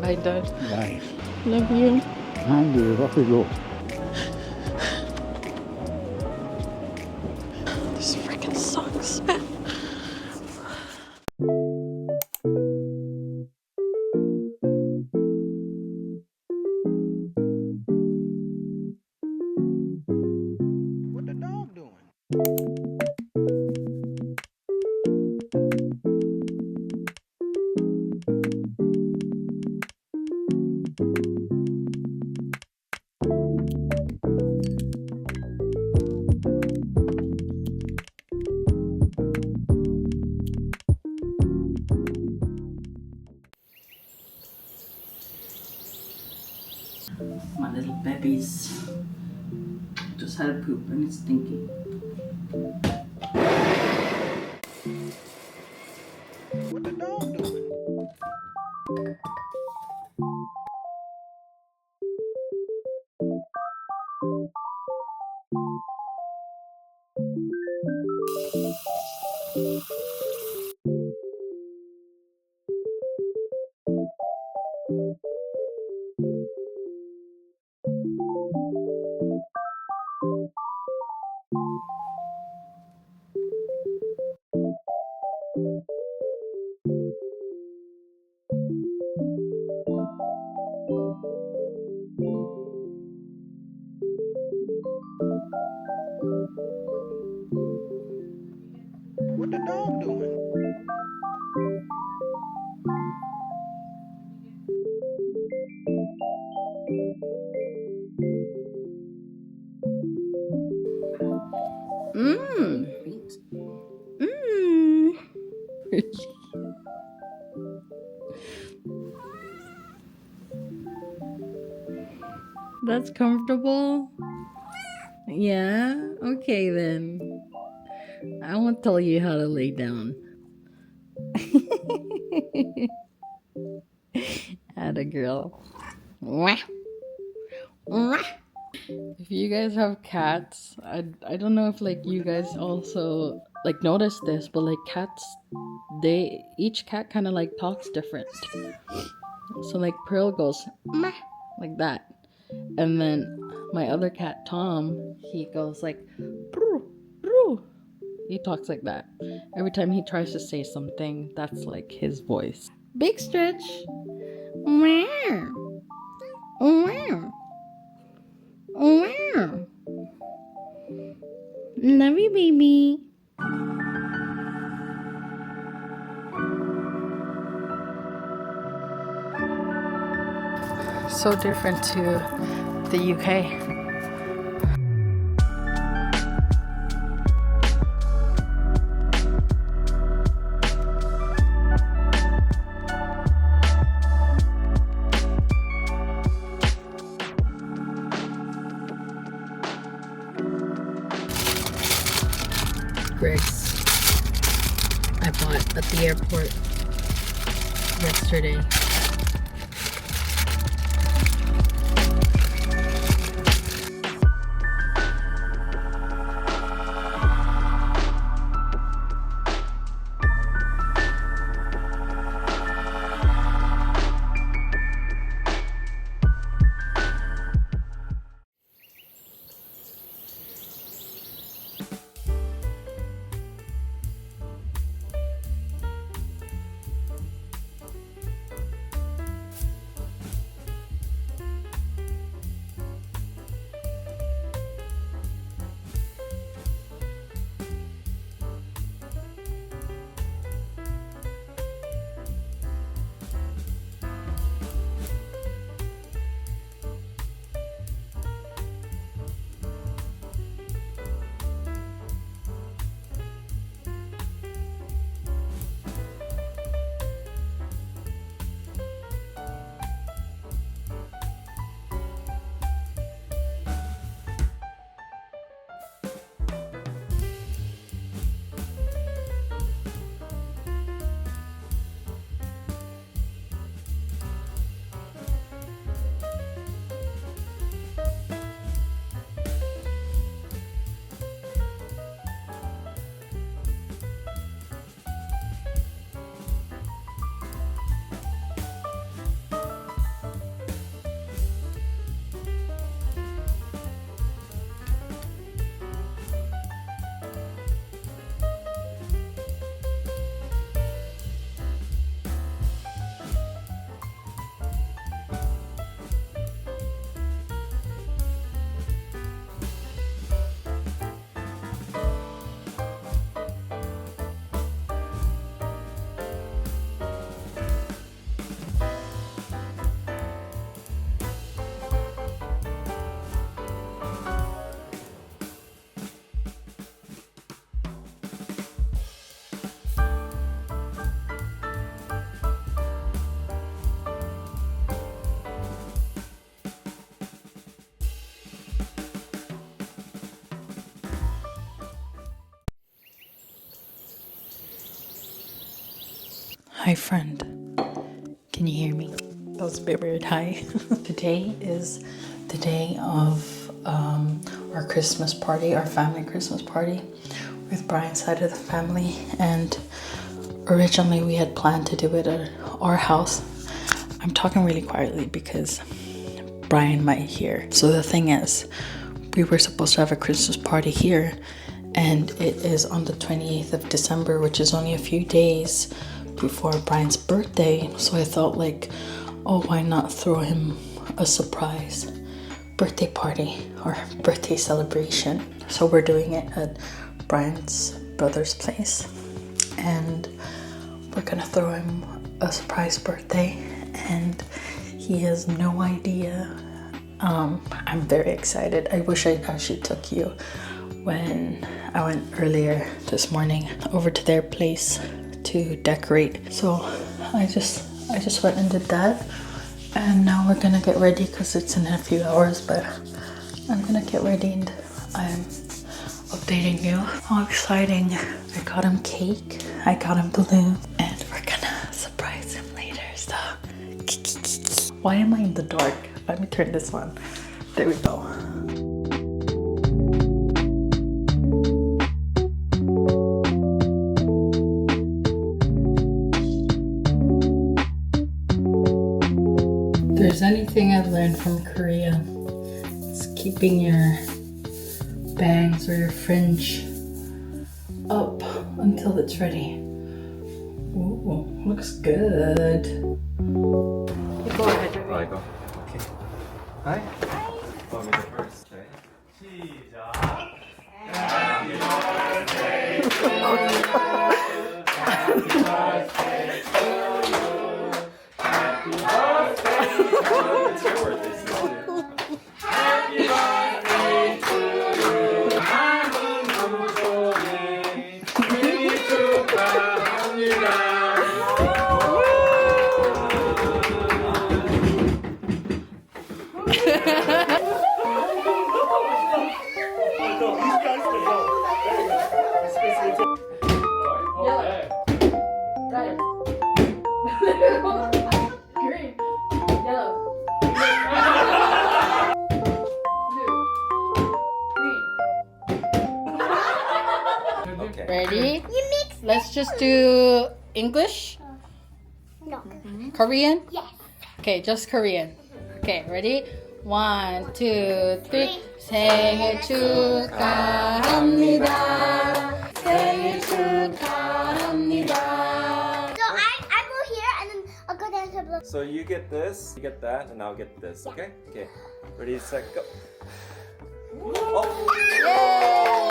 Bye, Dad. Bye. Love you. And you, off we go. This freaking sucks. What the dog doing? My little babies just had a poop and it's stinky. What the dog doing? What the dog doing? Mmm. Mmm. That's comfortable? Yeah? Okay then. I won't tell you how to lay down. Atta girl. Mwah. Mwah. If you guys have cats, I don't know if like you guys also like notice this, but like cats, each cat kind of like talks different. So like Pearl goes meh, like that, and then my other cat Tom, he goes like broo, broo. He talks like that. Every time he tries to say something, that's like his voice. Big stretch. Meow. Meow. Meow. Love you, baby. So different to the UK. Grapes I bought at the airport yesterday. Hi, friend. Can you hear me? That was a bit weird. Hi. Today is the day of our Christmas party, our family Christmas party with Brian's side of the family. And originally we had planned to do it at our house. I'm talking really quietly because Brian might hear. So the thing is, we were supposed to have a Christmas party here, and it is on the 28th of December, which is only a few days before Brian's birthday. So I thought like, oh, why not throw him a surprise birthday party or birthday celebration. So we're doing it at Brian's brother's place, and we're gonna throw him a surprise birthday, and he has no idea. I'm very excited. I wish I actually took you when I went earlier this morning over to their place to decorate. So I just went and did that, and now we're gonna get ready because it's in a few hours, but I'm gonna get ready and I'm updating you. How exciting. I got him cake, I got him balloon, and we're gonna surprise him later, so why am I in the dark? Let me turn this on. There we go. If there's anything I've learned from Korea, it's keeping your bangs or your fringe up until it's ready. Ooh, looks good. Go ahead. I go. Okay. Hi. Want me to first? Okay. 시작. Happy birthday to you. Happy birthday to you. Happy birthday to you. It's your birthday, sister. Happy birthday to you. 하는 방송에 생일 축하합니다. Green, yellow, blue, green. Okay. Ready? Let's just do English? No. Korean? Yes. Okay, just Korean. Okay, ready? 1, 2, 3. 생일 축하합니다. 생일 축하합니다. So I go here and then I'll go down to the So you get this, you get that, and I'll get this, okay? Okay. Ready, set, go. Oh! Yay!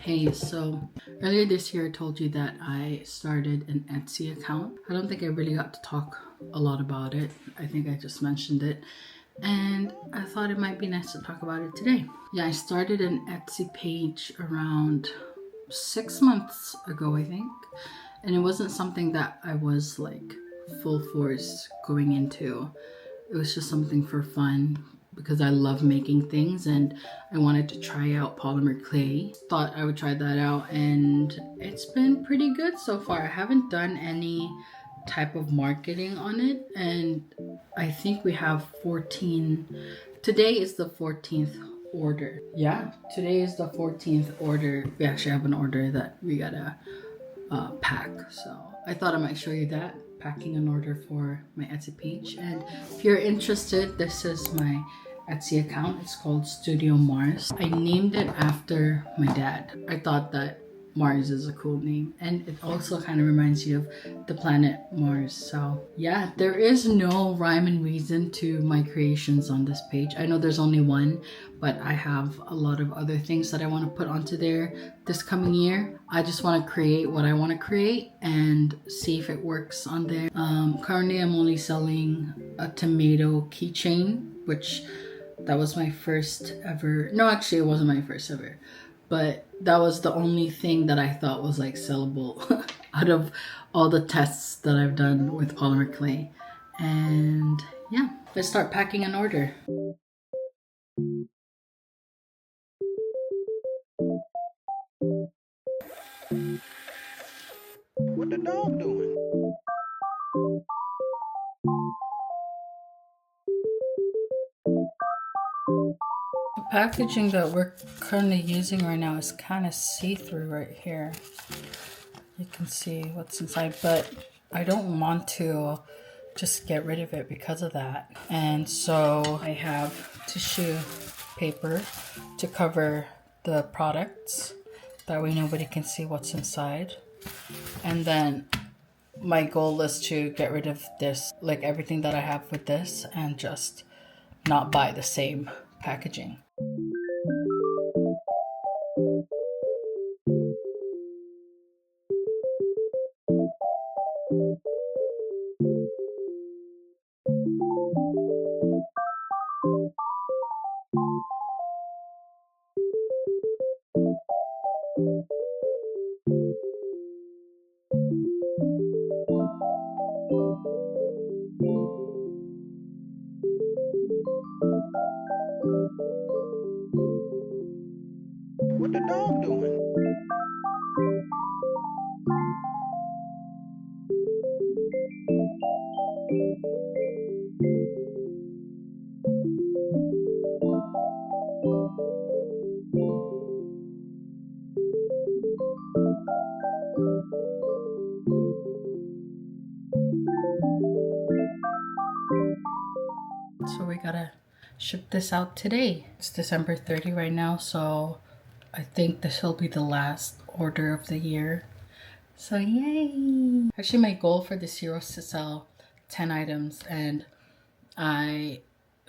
Hey, so earlier this year I told you that I started an Etsy account. I don't think I really got to talk a lot about it. I think I just mentioned it. And I thought it might be nice to talk about it today. Yeah, I started an Etsy page around 6 months ago, I think. And it wasn't something that I was like full force going into. It was just something for fun because I love making things and I wanted to try out polymer clay. Thought I would try that out and it's been pretty good so far. I haven't done any type of marketing on it, and I think we have 14. Today is the 14th order. Yeah, today is the 14th order. We actually have an order that we gotta pack. So I thought I might show you that. Packing an order for my Etsy page. And if you're interested, this is my Etsy account. It's called Studio Mars. I named it after my dad. I thought that Mars is a cool name, and it also kind of reminds you of the planet Mars. So yeah, there is no rhyme and reason to my creations on this page. I know there's only one, but I have a lot of other things that I want to put onto there this coming year. I just want to create what I want to create and see if it works on there. Currently I'm only selling a tomato keychain, which that was my first ever. No, actually it wasn't my first ever, but that was the only thing that I thought was like sellable out of all the tests that I've done with polymer clay. And yeah, let's start packing an order. What the dog doing? The packaging that we're currently using right now is kind of see-through right here. You can see what's inside, but I don't want to just get rid of it because of that. And so I have tissue paper to cover the products. That way nobody can see what's inside. And then my goal is to get rid of this, like everything that I have with this, and just not buy the same packaging. What the dog doing? So we gotta ship this out today. It's December 30 right now, so I think this will be the last order of the year. So yay! Actually, my goal for this year was to sell 10 items, and I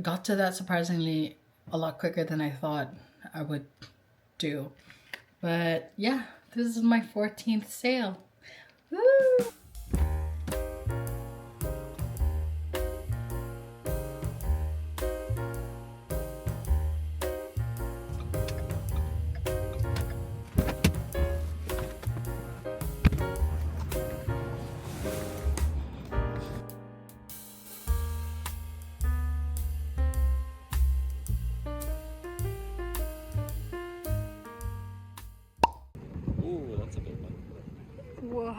got to that surprisingly a lot quicker than I thought I would do. But yeah, this is my 14th sale. Woo! Ooh, that's a big one. Whoa.